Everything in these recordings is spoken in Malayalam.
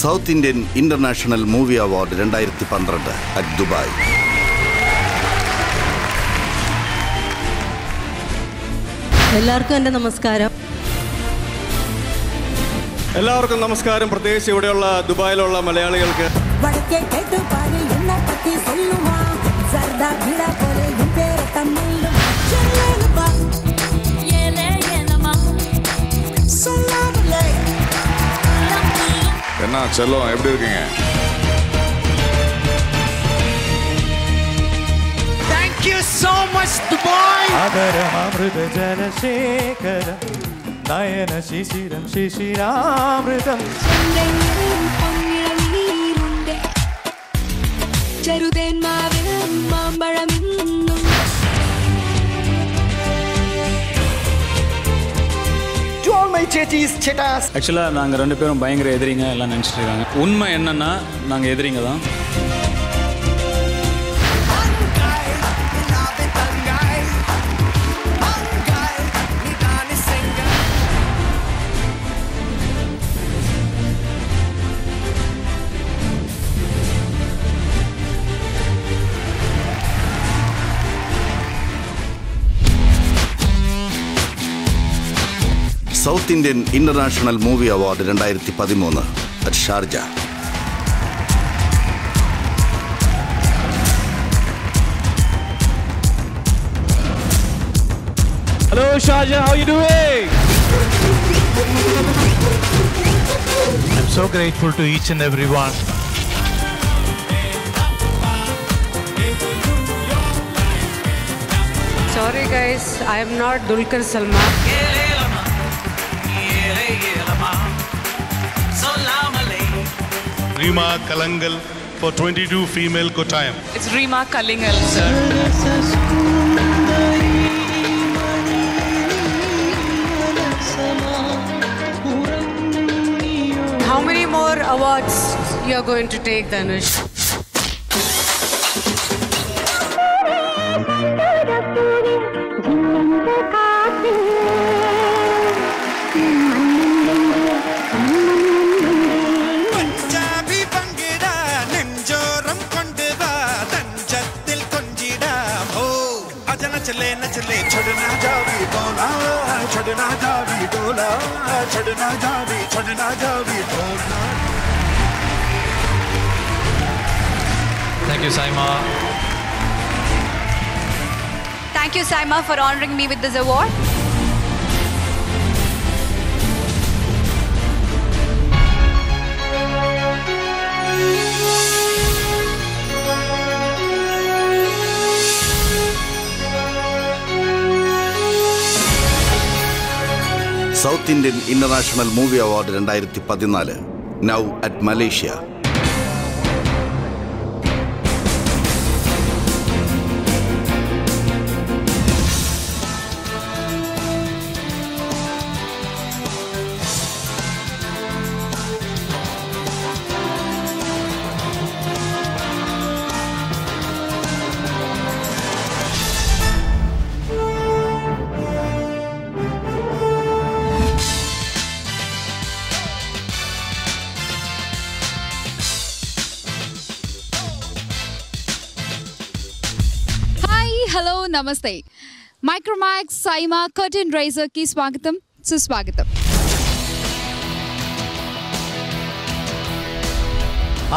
South Indian international movie award 2012 at Dubai. എല്ലാവർക്കും എൻ്റെ നമസ്കാരം. എല്ലാവർക്കും നമസ്കാരം. പ്രത്യേകിച്ച് ഇവിടെയുള്ള ദുബായിലുള്ള മലയാളികൾക്ക്. என்ன செல்லம், எப்படி இருக்கீங்க? Thank you so much, Dubai. Adharamamrita Janashekaram Nayana Shishiram Shishiramritam Charuden Mavim Mambaram. To all my chetis, chetas. ஆக்சுவலாக நாங்கள் 2 பேரும் பயங்கர எதிரிங்க எல்லாம் நினச்சிட்டு இருக்காங்க. உண்மை என்னன்னா நாங்கள் எதிரிங்க தான். South Indian international movie award 2013 at Sharjah. Hello Sharjah, how you doing? I'm so grateful to each and everyone. Sorry guys, I am not Dulquer Salman. Rima Kalangal for 22 female Kottayam. It's Rima Kalingal, sir. How many more awards you are going to take, Dhanush? Thank you Saima. Thank you, Saima, for honoring me with this award. South Indian international movie award 2014 now at Malaysia. Hello నమస్తే. మైక్రోమాక్స్ సైమా కర్టన్ రైజర్ కి స్వాగతం, సుస్వాగతం.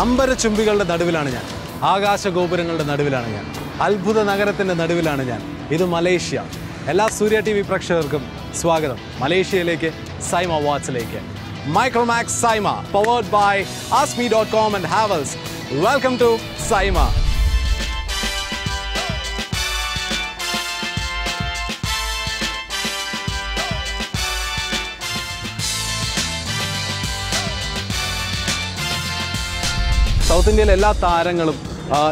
അമ്പരചുംബികളുടെ നടുവിലാണ് ഞാൻ, ആകാശഗോപുരങ്ങളുടെ നടുവിലാണ് ഞാൻ, അത്ഭുത നഗരത്തിൻ്റെ നടുവിലാണ് ഞാൻ. ഇത് മലേഷ്യ. എല്ലാ സൂര്യ TV പ്രേക്ഷകർക്കും സ്വാഗതം മലേഷ്യയിലേക്ക്, സൈമ അവാർഡ്സിലേക്ക്. Micromax SIIMA powered by askme.com and Havels. Welcome to SIIMA. South ഇന്ത്യയിലെ എല്ലാ താരങ്ങളും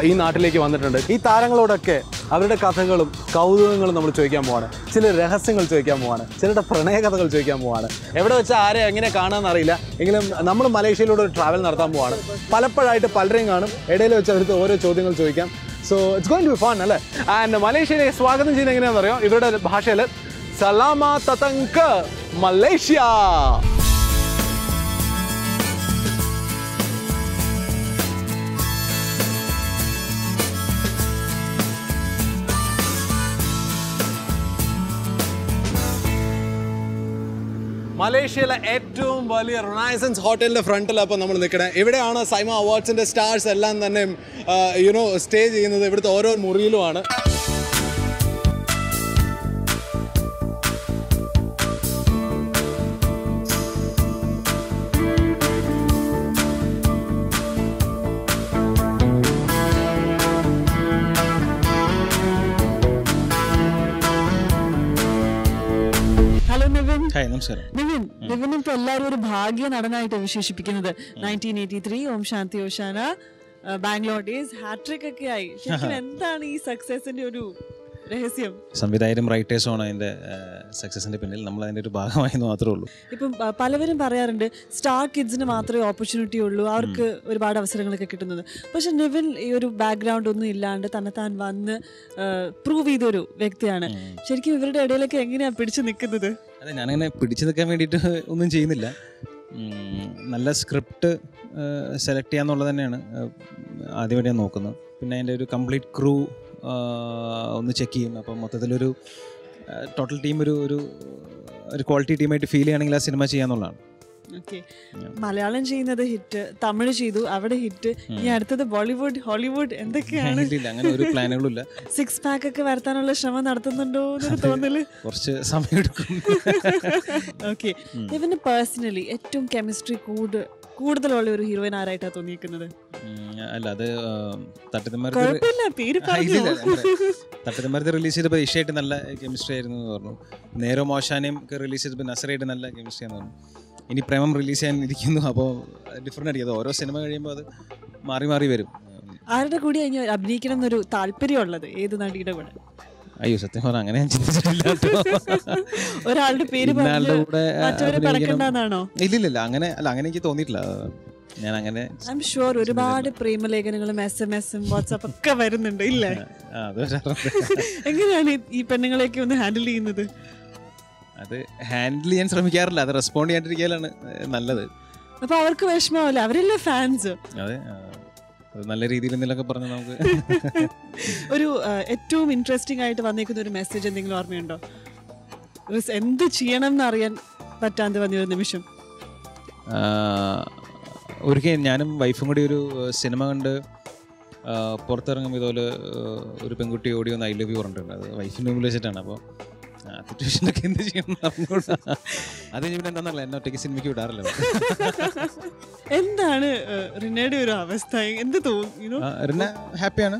ഈ നാട്ടിലേക്ക് വന്നിട്ടുണ്ട്. ഈ താരങ്ങളോടൊക്കെ അവരുടെ കഥകളും കൗതുകങ്ങളും നമ്മൾ ചോദിക്കാൻ പോവാണ്. ചില രഹസ്യങ്ങൾ ചോദിക്കാൻ പോവാണ്, ചിലരുടെ പ്രണയകഥകൾ ചോദിക്കാൻ പോവാണ്. എവിടെ വെച്ച് ആരെ എങ്ങനെ കാണാമെന്ന് അറിയില്ല, എങ്കിലും നമ്മൾ മലേഷ്യയിലൂടെ ഒരു ട്രാവൽ നടത്താൻ പോവാണ്. പലപ്പോഴായിട്ട് പലരെയും കാണും, ഇടയിൽ വെച്ച് അവർക്ക് ഓരോ ചോദ്യങ്ങൾ ചോദിക്കാം. So it's going to be fun അല്ലേ. ആൻഡ് മലേഷ്യയിലേക്ക് സ്വാഗതം ചെയ്യുന്നത് എങ്ങനെയാണെന്ന് അറിയാം, ഇവരുടെ ഭാഷയിൽ സലാമ തതങ്ക് മലേഷ്യ. മലേഷ്യയിലെ ഏറ്റവും വലിയ റിനൈസൻസ് ഹോട്ടലിൻ്റെ ഫ്രണ്ടിൽ അപ്പോൾ നമ്മൾ നിൽക്കണേ. ഇവിടെയാണ് സൈമ അവാർഡ്സിൻ്റെ സ്റ്റാർസ് എല്ലാം തന്നെ സ്റ്റേ ചെയ്യുന്നത്. ഇവിടുത്തെ ഓരോ മുറിയിലുമാണ്. നിവിൻ ഇപ്പൊ എല്ലാവരും ഒരു ഭാഗ്യ നടനായിട്ട് വിശേഷിപ്പിക്കുന്നത്. 1983 ഓം ശാന്തി ഓശാന, ബാംഗ്ലൂർ ഡേയ്സ്, ഹാട്രിക് ഒക്കെ ആയി. ശരിക്കും എന്താണ് ഈ സക്സസിന്റെ ഒരു രഹസ്യം? സംവിധായകരും റൈറ്റേഴ്സും ആണ് അതിന്റെ സക്സസിന്റെ പിന്നിൽ. നമ്മൾ അതിന്റെ ഒരു ഭാഗമായെന്ന് മാത്രമേ ഉള്ളൂ. ഇപ്പം പലവരും പറയാറുണ്ട് സ്റ്റാർ കിഡ്സിന് മാത്രമേ ഓപ്പർച്യൂണിറ്റി ഉള്ളൂ, അവർക്ക് ഒരുപാട് അവസരങ്ങളൊക്കെ കിട്ടുന്നത്. പക്ഷെ നിവിൻ ഈ ഒരു ബാക്ക്ഗ്രൗണ്ട് ഒന്നും ഇല്ലാണ്ട് തന്നെത്താൻ വന്ന് പ്രൂവ് ചെയ്തൊരു വ്യക്തിയാണ്. ശരിക്കും ഇവരുടെ ഇടയിലൊക്കെ എങ്ങനെയാ പിടിച്ചു നിൽക്കുന്നത്? അതെ, ഞാനങ്ങനെ പിടിച്ചു നിൽക്കാൻ വേണ്ടിയിട്ട് ഒന്നും ചെയ്യുന്നില്ല. നല്ല സ്ക്രിപ്റ്റ് സെലക്ട് ചെയ്യാന്നുള്ളത് തന്നെയാണ് ആദ്യമായിട്ട് ഞാൻ നോക്കുന്നത്. പിന്നെ അതിൻ്റെ ഒരു കംപ്ലീറ്റ് ക്രൂ ഒന്ന് ചെക്ക് ചെയ്യും. അപ്പം മൊത്തത്തിലൊരു ടോട്ടൽ ടീം ഒരു ക്വാളിറ്റി ടീമായിട്ട് ഫീൽ ചെയ്യുകയാണെങ്കിൽ ആ സിനിമ ചെയ്യാന്നുള്ളതാണ്. ഓക്കെ, മലയാളം ചെയ്യുന്നത് ഹിറ്റ്, തമിഴ് ചെയ്തു, അവിടെ ഹിറ്റ്, ഇനി അടുത്തത് ബോളിവുഡ്, ഹോളിവുഡ്, എന്തൊക്കെയാണ്? അങ്ങനെ ഒരു പ്ലാനുകളും ഇല്ല. 6 പാക്ക് ഒക്കെ വരുത്താനുള്ള ശ്രമം നടത്തുന്നുണ്ടോ എന്നൊരു തോന്നല്? കുറച്ച് സമയം എടുക്കും. ഓക്കെ, ഇവന് പേഴ്സണലി ഏറ്റവും കെമിസ്ട്രി കൂടുതലുള്ള ഒരു ഹീറോയിൻ ആരായിട്ടാണ് തോന്നിയിരിക്കുന്നത്? അല്ല, അത് തട്ടത്തിമരത്ത് റിലീസ് ചെയ്തപ്പോൾ ഇഷയായിട്ട് നല്ല കെമിസ്ട്രി ആയിരുന്നു എന്ന് പറഞ്ഞു. നേരോ മോശാനെയും ഒക്കെ റിലീസ് ചെയ്തപ്പോൾ നസറായിട്ട് നല്ല കെമിസ്ട്രി ആണെന്ന് പറഞ്ഞു. ഇനി പ്രേമം റിലീസ് ചെയ്യാൻ ഇരിക്കുന്നു. അപ്പോൾ ഡിഫറെൻ്റ് ആയിരിക്കും. അത് ഓരോ സിനിമ കഴിയുമ്പോൾ അത് മാറി മാറി വരും. ആരുടെ കൂടി അഭിനയിക്കണം എന്നൊരു താല്പര്യമുള്ളത്? ഏത് നടിയുടെ കൂടെ? അയ്യോ, സത്യം പറഞ്ഞാൽ അങ്ങനെ ഞാൻ ചിന്തിച്ചിട്ടില്ല. ഒരാളുടെ പേര് പറക്കണ്ടെന്നാണോ? ഇല്ലില്ല, അങ്ങനെ എനിക്ക് തോന്നിയിട്ടില്ല. ഞാൻ അങ്ങനെ ഐ എം ഷുവർ ഒരുപാട് പ്രേമലേഖനങ്ങളും SMS-ഉം വാട്സാപ്പ് ഒക്കെ വരുന്നുണ്ട് ഇല്ലേ? എങ്ങനെയാണ് ഈ പെണ്ണുങ്ങളെയൊക്കെ ഒന്ന് ഹാൻഡിൽ ചെയ്യുന്നത്? അത് ഹാൻഡിൽ ചെയ്യാൻ ശ്രമിക്കാറില്ല. അത് റെസ്പോണ്ട് ചെയ്യാണ്ടിരിക്കലാണ് നല്ലത്. അപ്പൊ അവർക്ക് വിഷമാവില്ല, അവരല്ലേ ഫാൻസ്. അതെ, നല്ല രീതിയിൽ എന്തെങ്കിലുമൊക്കെ പറഞ്ഞ് നമുക്ക് ഒരു ഏറ്റവും ഇൻട്രസ്റ്റിംഗ് ആയിട്ട് വന്നേക്കുന്ന ഒരു മെസ്സേജ് എന്തെങ്കിലും ഓർമ്മയുണ്ടോ? എന്ത് ചെയ്യണം എന്നറിയാൻ പറ്റാതെ വന്ന ഒരു നിമിഷം? ഒരിക്കൽ ഞാനും വൈഫും കൂടി ഒരു സിനിമ കണ്ട് പുറത്തിറങ്ങുമ്പോൾ ഇതുപോലെ ഒരു പെൺകുട്ടി ഓടി വന്ന് ഐ ലവ് യു പറഞ്ഞിട്ടുണ്ട്. അത് വൈഫിൻ്റെ മുമ്പിൽ വെച്ചിട്ടാണ്. അപ്പോൾ സിറ്റുവേഷനൊക്കെ എന്ത് ചെയ്യണം അറിഞ്ഞൂടാ. അത് പിന്നെ എന്താണെന്നല്ല, എന്നെ ഒറ്റയ്ക്ക് സിനിമയ്ക്ക് വിടാറില്ല. എന്താണ് റിനയുടെ ഒരു അവസ്ഥ? എന്ത് തോന്നുന്നു? റിന ഹാപ്പിയാണ്,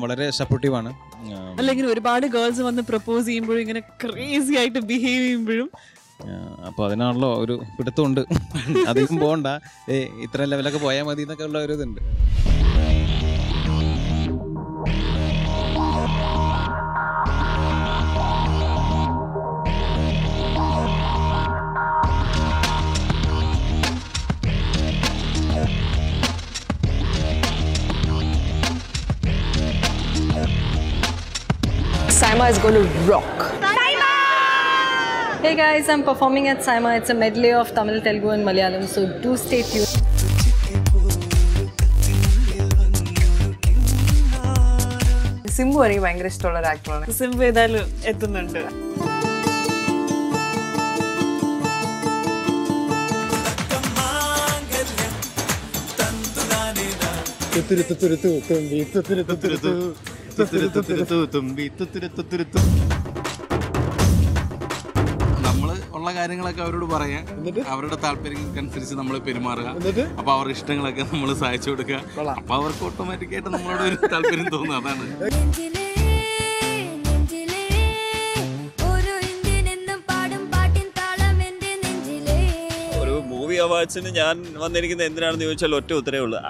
വളരെ സപ്പോർട്ടീവാണ്. അല്ലെങ്കിൽ ഒരുപാട് ഗേൾസ് വന്ന് പ്രപ്പോസ് ചെയ്യുമ്പോഴും ഇങ്ങനെ ക്രേസി ആയിട്ട് ബിഹേവ് ചെയ്യുമ്പോഴും അപ്പോൾ അതിനാണല്ലോ ഒരു പിടുത്തമുണ്ട്. അധികം പോകണ്ട, ഇത്ര ലെവലൊക്കെ പോയാൽ മതി എന്നൊക്കെ ഉള്ള ഒരു ഇതുണ്ട്. Saima is going to rock. Saima! Hey guys, I'm performing at Saima. It's a medley of Tamil, Telugu and Malayalam, so do stay tuned. Simbu എനിക്ക് ഭയങ്കര ഇഷ്ടമുള്ള ഒരു ആക്ടറാണ്. സിംബു ഏതായാലും എത്തുന്നുണ്ട്. നമ്മള് ഉള്ള കാര്യങ്ങളൊക്കെ അവരോട് പറയാം, അവരുടെ താല്പര്യങ്ങൾക്കനുസരിച്ച് നമ്മൾ പെരുമാറുക. അപ്പൊ അവരുടെ ഇഷ്ടങ്ങളൊക്കെ നമ്മൾ സഹായിച്ചു കൊടുക്കുക. അപ്പൊ അവർക്ക് ഓട്ടോമാറ്റിക്കായിട്ട് നമ്മളോട് ഒരു താല്പര്യം തോന്നുക. അതാണ്. ഒരു മൂവി അവാർഡ്സിന് ഞാൻ വന്നിരിക്കുന്നത് എന്തിനാണെന്ന് ചോദിച്ചാൽ ഒറ്റ ഉത്തരവേ ഉള്ളൂ.